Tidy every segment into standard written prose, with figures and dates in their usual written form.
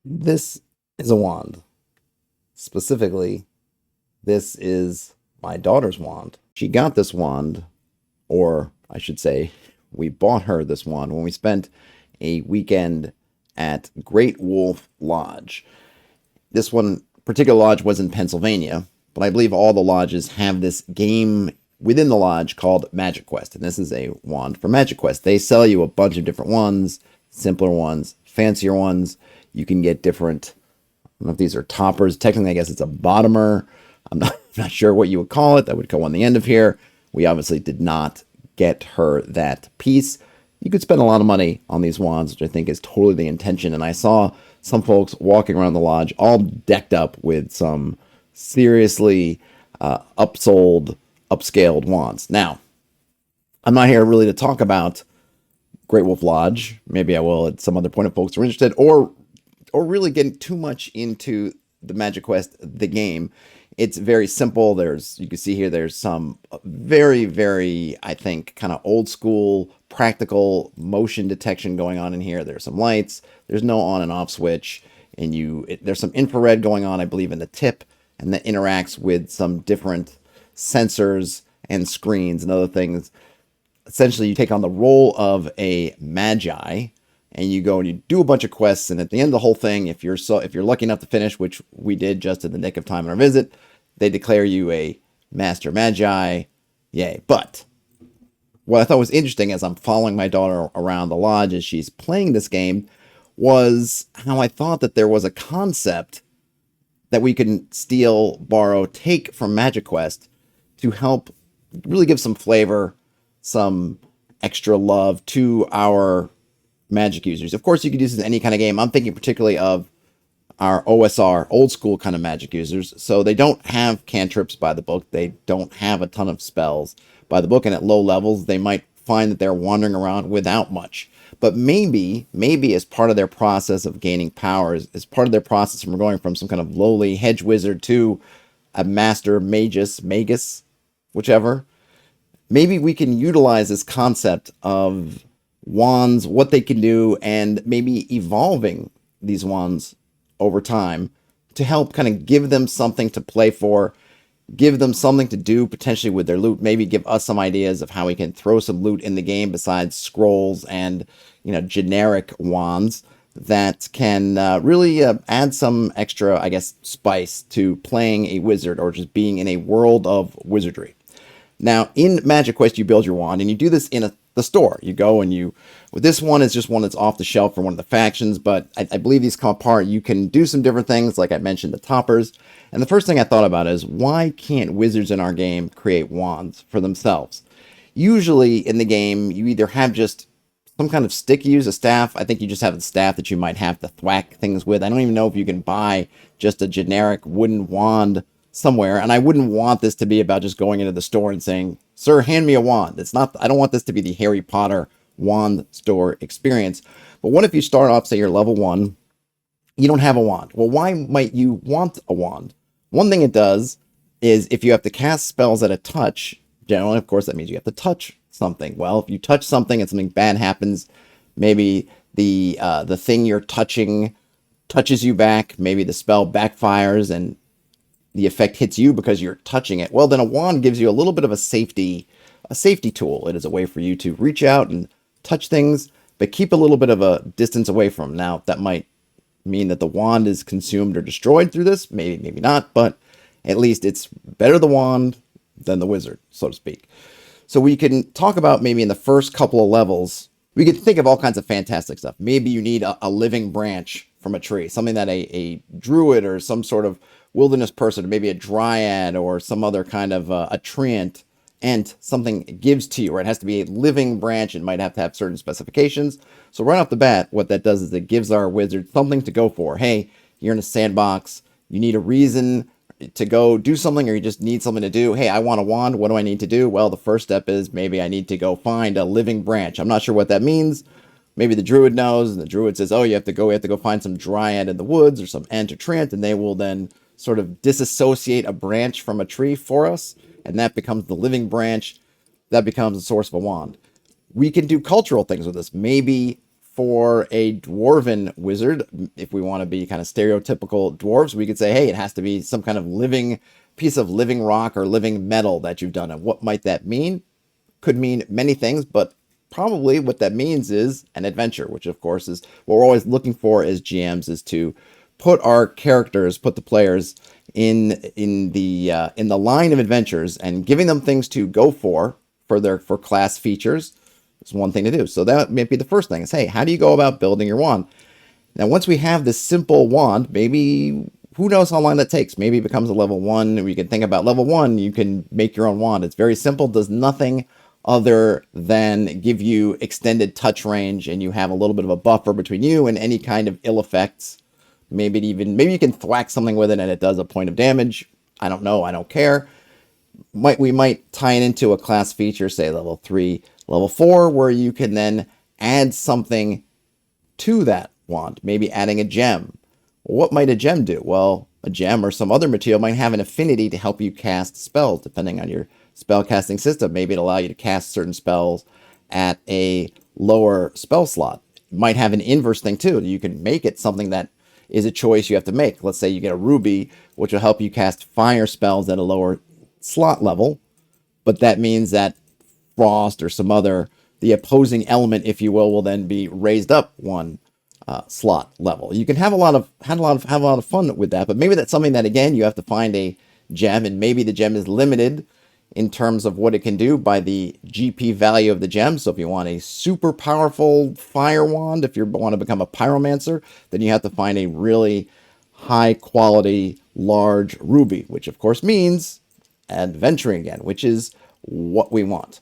This is a wand. Specifically, this is my daughter's wand. She got this wand, or I should say, we bought her this wand when we spent a weekend at Great Wolf Lodge. This one particular lodge was in Pennsylvania, but I believe all the lodges have this game within the lodge called MagiQuest, and this is a wand for MagiQuest. They sell you a bunch of different ones, simpler ones, fancier ones. You can get different. I don't know if these are toppers. Technically, I guess it's a bottomer. I'm not sure what you would call it. That would go on the end of here. We obviously did not get her that piece. You could spend a lot of money on these wands, which I think is totally the intention. And I saw some folks walking around the lodge all decked up with some seriously upsold, upscaled wands. Now, I'm not here really to talk about Great Wolf Lodge. Maybe I will at some other point if folks are interested, or really getting too much into the MagiQuest, the game. It's very simple. You can see here, there's some very, very, I think, kind of old school, practical motion detection going on in here. There's some lights. There's no on and off switch. And there's some infrared going on, I believe, in the tip, and that interacts with some different sensors and screens and other things. Essentially, you take on the role of a magi, and you go and you do a bunch of quests, and at the end of the whole thing, if you're lucky enough to finish, which we did just in the nick of time in our visit, they declare you a master magi. Yay. But what I thought was interesting as I'm following my daughter around the lodge as she's playing this game was how I thought that there was a concept that we can steal, borrow, take from MagiQuest to help really give some flavor, some extra love to our Magic users. Of course, you could use this in any kind of game. I'm thinking particularly of our OSR, old school kind of Magic users. So they don't have cantrips by the book. They don't have a ton of spells by the book. And at low levels, they might find that they're wandering around without much. But maybe as part of their process of gaining powers, as part of their process from going from some kind of lowly hedge wizard to a master magus, whichever, maybe we can utilize this concept of wands, what they can do, and maybe evolving these wands over time to help kind of give them something to play for, give them something to do potentially with their loot, maybe give us some ideas of how we can throw some loot in the game besides scrolls and, generic wands that can really add some extra, I guess, spice to playing a wizard or just being in a world of wizardry. Now, in MagiQuest, you build your wand, and you do this in the store. You go and with this one, it's just one that's off the shelf for one of the factions, but I believe these come apart. You can do some different things, like I mentioned, the toppers. And the first thing I thought about is, why can't wizards in our game create wands for themselves? Usually in the game, you either have just some kind of stick you use, a staff. I think you just have a staff that you might have to thwack things with. I don't even know if you can buy just a generic wooden wand somewhere, and I wouldn't want this to be about just going into the store and saying, "Sir, hand me a wand." It's not. I don't want this to be the Harry Potter wand store experience. But what if you start off, say you're level 1, you don't have a wand? Well, why might you want a wand? One thing it does is, if you have to cast spells at a touch, generally, of course, that means you have to touch something. Well, if you touch something and something bad happens, maybe the thing you're touching touches you back, maybe the spell backfires and the effect hits you because you're touching it. Well, then a wand gives you a little bit of a safety tool. It is a way for you to reach out and touch things, but keep a little bit of a distance away from them. Now, that might mean that the wand is consumed or destroyed through this. Maybe not, but at least it's better the wand than the wizard, so to speak. So we can talk about maybe in the first couple of levels, we could think of all kinds of fantastic stuff. Maybe you need a living branch from a tree, something that a druid or some sort of wilderness person, or maybe a dryad or some other kind of a treant ent, something gives to you, or it has to be a living branch. It might have to have certain specifications. So right off the bat, what that does is it gives our wizard something to go for. Hey, you're in a sandbox. You need a reason to go do something, or you just need something to do. Hey, I want a wand. What do I need to do? Well, the first step is maybe I need to go find a living branch. I'm not sure what that means. Maybe the druid knows, and the druid says, oh, you have to go find some dryad in the woods or some ent or treant, and they will then sort of disassociate a branch from a tree for us, and that becomes the living branch. That becomes the source of a wand. We can do cultural things with this. Maybe for a dwarven wizard, if we want to be kind of stereotypical dwarves, we could say, hey, it has to be some kind of living piece of living rock or living metal that you've done. And what might that mean? Could mean many things, but probably what that means is an adventure, which of course is what we're always looking for as GMs, is to put our characters, put the players in the line of adventures, and giving them things to go for class features is one thing to do. So that may be the first thing is, hey, how do you go about building your wand? Now, once we have this simple wand, maybe who knows how long that takes? Maybe it becomes a level 1. We can think about level 1. You can make your own wand. It's very simple, does nothing other than give you extended touch range, and you have a little bit of a buffer between you and any kind of ill effects. Maybe you can thwack something with it and it does a point of damage. I don't know. I don't care. We might tie it into a class feature, say level 3, level 4, where you can then add something to that wand, maybe adding a gem. What might a gem do? Well, a gem or some other material might have an affinity to help you cast spells, depending on your spell casting system. Maybe it'll allow you to cast certain spells at a lower spell slot. It might have an inverse thing too. You can make it something that is a choice you have to make. Let's say you get a ruby, which will help you cast fire spells at a lower slot level, but that means that frost or some other, the opposing element, if you will then be raised up one slot level. You can have a lot of fun with that, but maybe that's something that, again, you have to find a gem, and maybe the gem is limited in terms of what it can do by the GP value of the gem. So if you want a super powerful fire wand, if you want to become a pyromancer, then you have to find a really high quality large ruby, which of course means adventuring again, which is what we want.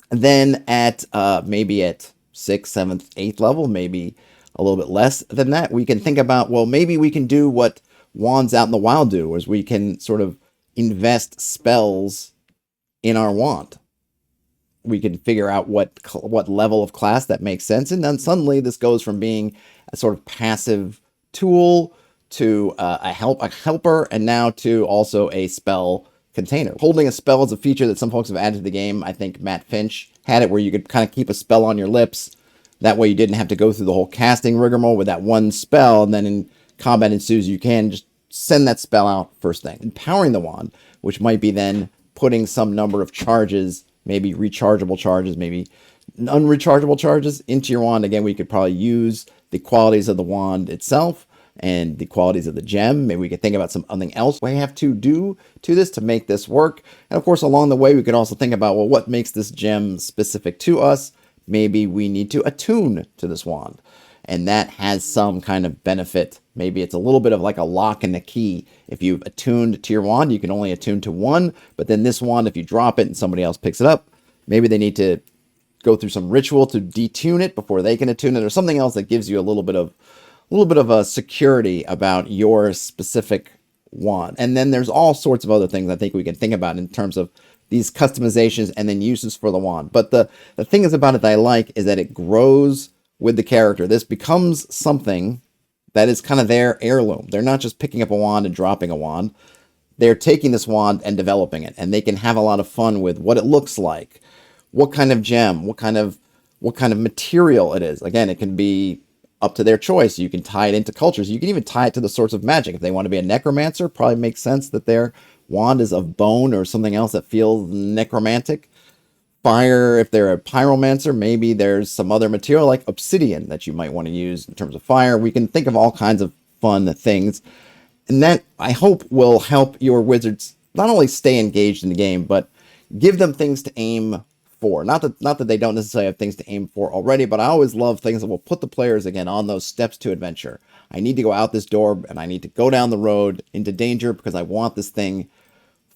And then at maybe at 6th, 7th, 8th level, maybe a little bit less than that, we can think about, well, maybe we can do what wands out in the wild do, is we can sort of invest spells in our wand. We can figure out what level of class that makes sense, and then suddenly this goes from being a sort of passive tool to a helper, and now to also a spell container. Holding a spell is a feature that some folks have added to the game. I think Matt Finch had it where you could kind of keep a spell on your lips. That way you didn't have to go through the whole casting rigmarole with that one spell, and then in combat ensues, you can just send that spell out first thing. Empowering the wand, which might be then putting some number of charges, maybe rechargeable charges, maybe unrechargeable charges into your wand. Again, we could probably use the qualities of the wand itself and the qualities of the gem. Maybe we could think about something else we have to do to this to make this work. And of course, along the way, we could also think about, well, what makes this gem specific to us? Maybe we need to attune to this wand, and that has some kind of benefit. Maybe it's a little bit of like a lock and a key. If you've attuned to your wand, you can only attune to one, but then this wand, if you drop it and somebody else picks it up, maybe they need to go through some ritual to detune it before they can attune it, or something else that gives you a little bit of a security about your specific wand. And then there's all sorts of other things I think we can think about in terms of these customizations and then uses for the wand. But the thing is about it that I like is that it grows with the character. This becomes something that is kind of their heirloom. They're not just picking up a wand and dropping a wand. They're taking this wand and developing it, and they can have a lot of fun with what it looks like, what kind of gem, what kind of material it is. Again, it can be up to their choice. You can tie it into cultures. You can even tie it to the sorts of magic. If they want to be a necromancer, probably makes sense that their wand is of bone or something else that feels necromantic. Fire, if they're a pyromancer, maybe there's some other material like obsidian that you might want to use in terms of fire. We can think of all kinds of fun things. And that, I hope, will help your wizards not only stay engaged in the game, but give them things to aim for. Not that they don't necessarily have things to aim for already, but I always love things that will put the players, again, on those steps to adventure. I need to go out this door, and I need to go down the road into danger because I want this thing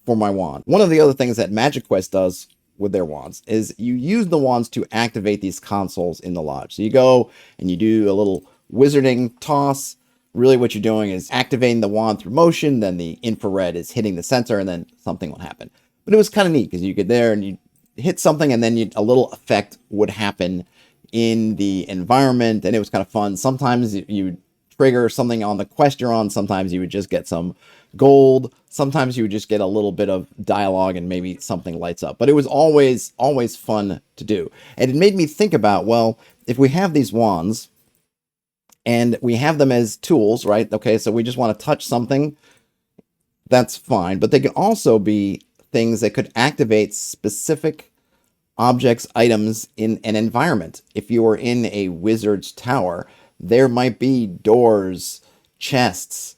for my wand. One of the other things that MagiQuest does with their wands is you use the wands to activate these consoles in the lodge. So you go and you do a little wizarding toss. Really what you're doing is activating the wand through motion, then the infrared is hitting the center, and then something will happen. But it was kind of neat because you get there and you hit something, and then a little effect would happen in the environment, and it was kind of fun. Sometimes you trigger something on the quest you're on. Sometimes you would just get some gold. Sometimes you would just get a little bit of dialogue and maybe something lights up. But it was always fun to do. And it made me think about, well, if we have these wands and we have them as tools, right? Okay, so we just want to touch something, that's fine. But they can also be things that could activate specific objects, items in an environment. If you are in a wizard's tower, there might be doors, chests,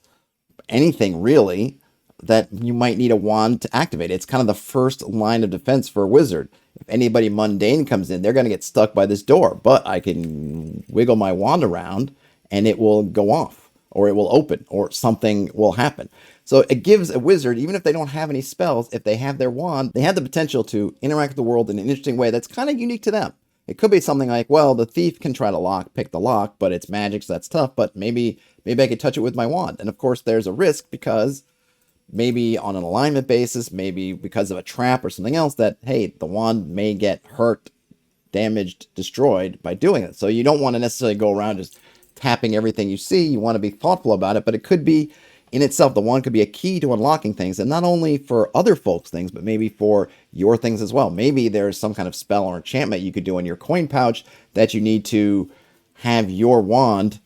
anything really that you might need a wand to activate. It's kind of the first line of defense for a wizard. If anybody mundane comes in, they're going to get stuck by this door, but I can wiggle my wand around and it will go off, or it will open, or something will happen. So it gives a wizard, even if they don't have any spells, if they have their wand, they have the potential to interact with the world in an interesting way that's kind of unique to them. It could be something like, well, the thief can try to pick the lock, but it's magic, so that's tough, but maybe I could touch it with my wand. And of course, there's a risk because maybe on an alignment basis, maybe because of a trap or something else, that, hey, the wand may get hurt, damaged, destroyed by doing it. So you don't want to necessarily go around just tapping everything you see. You want to be thoughtful about it, but it could be in itself, the wand could be a key to unlocking things, and not only for other folks' things, but maybe for your things as well. Maybe there's some kind of spell or enchantment you could do in your coin pouch that you need to have your wand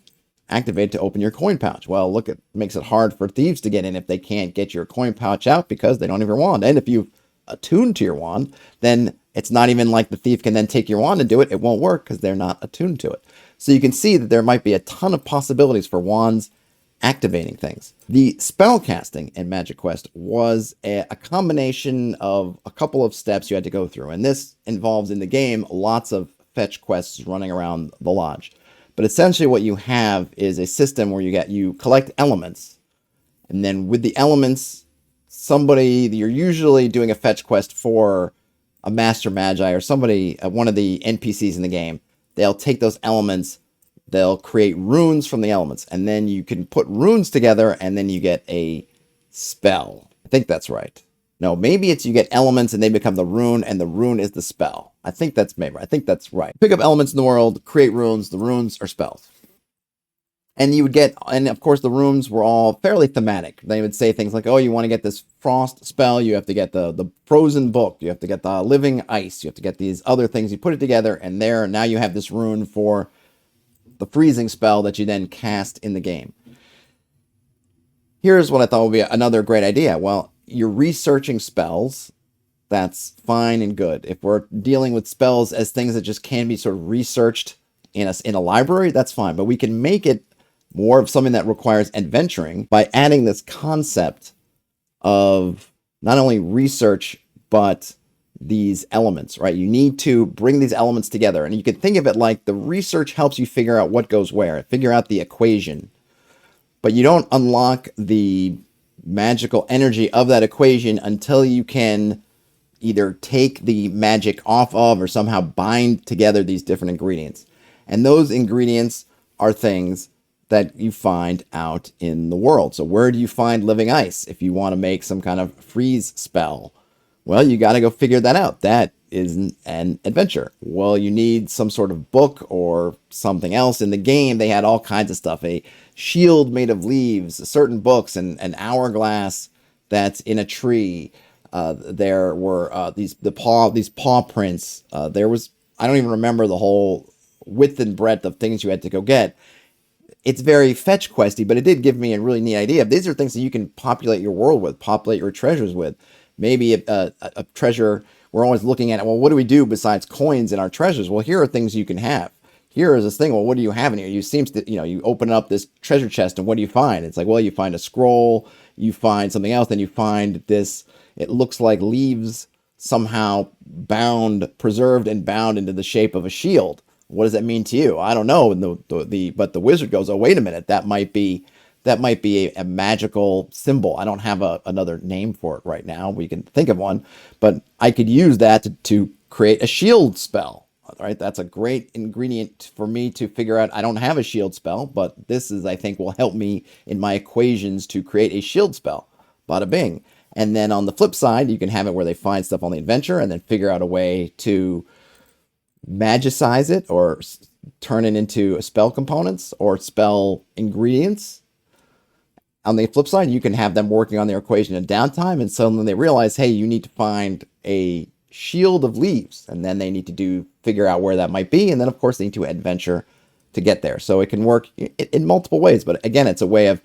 activate to open your coin pouch. Well, look, it makes it hard for thieves to get in if they can't get your coin pouch out because they don't have your wand. And if you've attuned to your wand, then it's not even like the thief can then take your wand and do it. It won't work because they're not attuned to it. So you can see that there might be a ton of possibilities for wands activating things. The spell casting in MagiQuest was a combination of a couple of steps you had to go through. And this involves in the game lots of fetch quests running around the lodge. But essentially what you have is a system where you collect elements. And then with the elements, you're usually doing a fetch quest for a master magi or somebody, one of the NPCs in the game. They'll take those elements, they'll create runes from the elements, and then you can put runes together and then you get a spell. I think that's right. No, maybe it's you get elements and they become the rune, and the rune is the spell. I think that's right. Pick up elements in the world, create runes, the runes are spells. And you would get, and of course the runes were all fairly thematic. They would say things like, oh, you want to get this frost spell, you have to get the frozen book, you have to get the living ice, you have to get these other things. You put it together, and now you have this rune for the freezing spell that you then cast in the game. Here's what I thought would be another great idea. Well, you're researching spells. That's fine and good. If we're dealing with spells as things that just can be sort of researched in a library, that's fine. But we can make it more of something that requires adventuring by adding this concept of not only research, but these elements, right? You need to bring these elements together. And you can think of it like the research helps you figure out what goes where, figure out the equation. But you don't unlock the magical energy of that equation until you can either take the magic off of or somehow bind together these different ingredients. And those ingredients are things that you find out in the world. So where do you find living ice if you want to make some kind of freeze spell? Well, you got to go figure that out. That is an adventure. Well, you need some sort of book or something else. In the game, they had all kinds of stuff. A shield made of leaves, certain books, and an hourglass that's in a tree. There were these paw prints. There was, I don't even remember the whole width and breadth of things you had to go get. It's very fetch questy, but it did give me a really neat idea. These are things that you can populate your world with, populate your treasures with. Maybe a treasure, we're always looking at it. Well, what do we do besides coins in our treasures? Well, here are things you can have. Here is this thing. Well, what do you have in here? You open up this treasure chest, and what do you find? It's like, well, you find a scroll, you find something else, then you find this. It looks like leaves somehow preserved and bound into the shape of a shield. What does that mean to you? I don't know. And but the wizard goes, oh, wait a minute, that might be a magical symbol. I don't have another name for it right now. We can think of one, but I could use that to create a shield spell. All right, that's a great ingredient for me to figure out. I don't have a shield spell, but this I think will help me in my equations to create a shield spell. Bada bing. And then on the flip side, you can have it where they find stuff on the adventure and then figure out a way to magicize it or turn it into spell components or spell ingredients. On the flip side, you can have them working on their equation in downtime, and suddenly they realize, hey, you need to find a shield of leaves, and then they need to figure out where that might be, and then of course they need to adventure to get there. So it can work in multiple ways, but again, it's a way of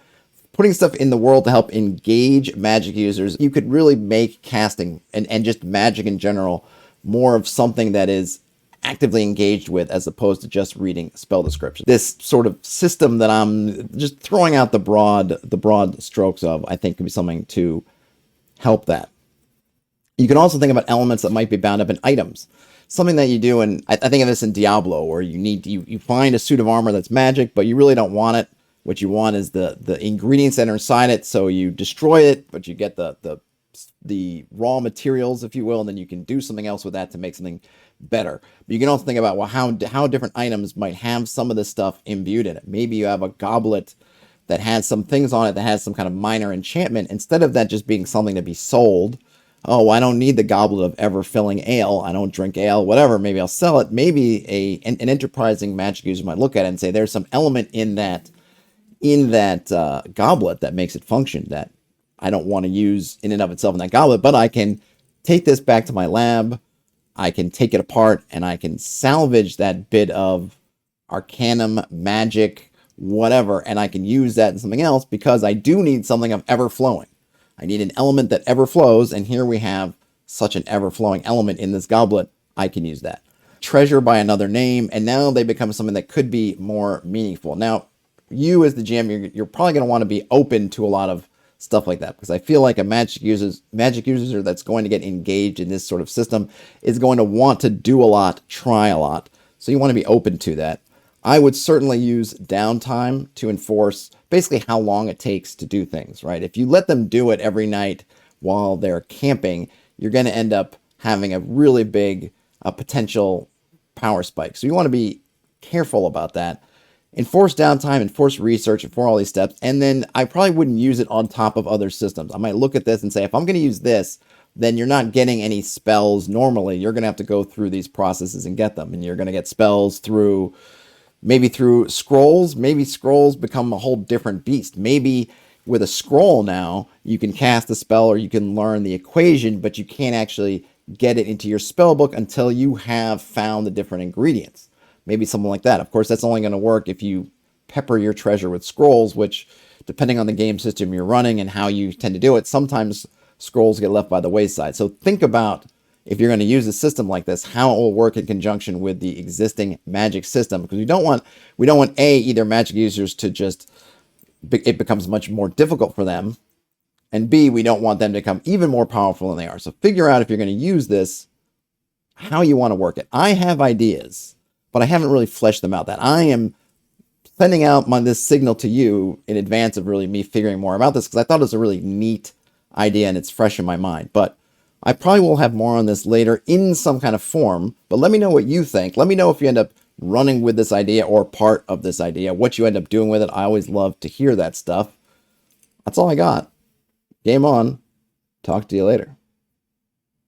putting stuff in the world to help engage Magic users. You could really make casting and just Magic in general more of something that is actively engaged with, as opposed to just reading spell description. This sort of system that I'm just throwing out the broad strokes of, I think could be something to help that. You can also think about elements that might be bound up in items. Something that you do, and I think of this in Diablo, where you find a suit of armor that's magic, but you really don't want it. What you want is the ingredients that are inside it, so you destroy it, but you get the raw materials, if you will, and then you can do something else with that to make something better. But you can also think about, well, how different items might have some of this stuff imbued in it. Maybe you have a goblet that has some things on it that has some kind of minor enchantment. Instead of that just being something to be sold, oh, I don't need the goblet of ever-filling ale, I don't drink ale, whatever, maybe I'll sell it. Maybe an enterprising Magic user might look at it and say, there's some element in that goblet that makes it function that I don't want to use in and of itself in that goblet, but I can take this back to my lab, I can take it apart, and I can salvage that bit of arcanum, magic, whatever, and I can use that in something else, because I do need something of ever-flowing. I need an element that ever flows, and here we have such an ever-flowing element in this goblet. I can use that. Treasure by another name, and now they become something that could be more meaningful. Now, you as the GM, you're probably going to want to be open to a lot of stuff like that, because I feel like a Magic user that's going to get engaged in this sort of system is going to want to do a lot, try a lot. So you want to be open to that. I would certainly use downtime to enforce basically how long it takes to do things, right? If you let them do it every night while they're camping, you're going to end up having a really big potential power spike. So you want to be careful about that. Enforce downtime, enforce research, enforce all these steps, and then I probably wouldn't use it on top of other systems. I might look at this and say, if I'm going to use this, then you're not getting any spells normally. You're going to have to go through these processes and get them, and you're going to get spells through scrolls. Maybe scrolls become a whole different beast. Maybe with a scroll now, you can cast a spell or you can learn the equation, but you can't actually get it into your spell book until you have found the different ingredients. Maybe something like that. Of course, that's only going to work if you pepper your treasure with scrolls, which, depending on the game system you're running and how you tend to do it, sometimes scrolls get left by the wayside. So think about, if you're going to use a system like this, how it will work in conjunction with the existing Magic system, because we don't want either Magic users to just, it becomes much more difficult for them, and B, we don't want them to become even more powerful than they are. So figure out, if you're going to use this, how you want to work it. I have ideas, but I haven't really fleshed them out. That I am sending out this signal to you in advance of really me figuring more about this, because I thought it was a really neat idea and it's fresh in my mind. But I probably will have more on this later in some kind of form, but let me know what you think. Let me know if you end up running with this idea or part of this idea, what you end up doing with it. I always love to hear that stuff. That's all I got. Game on. Talk to you later.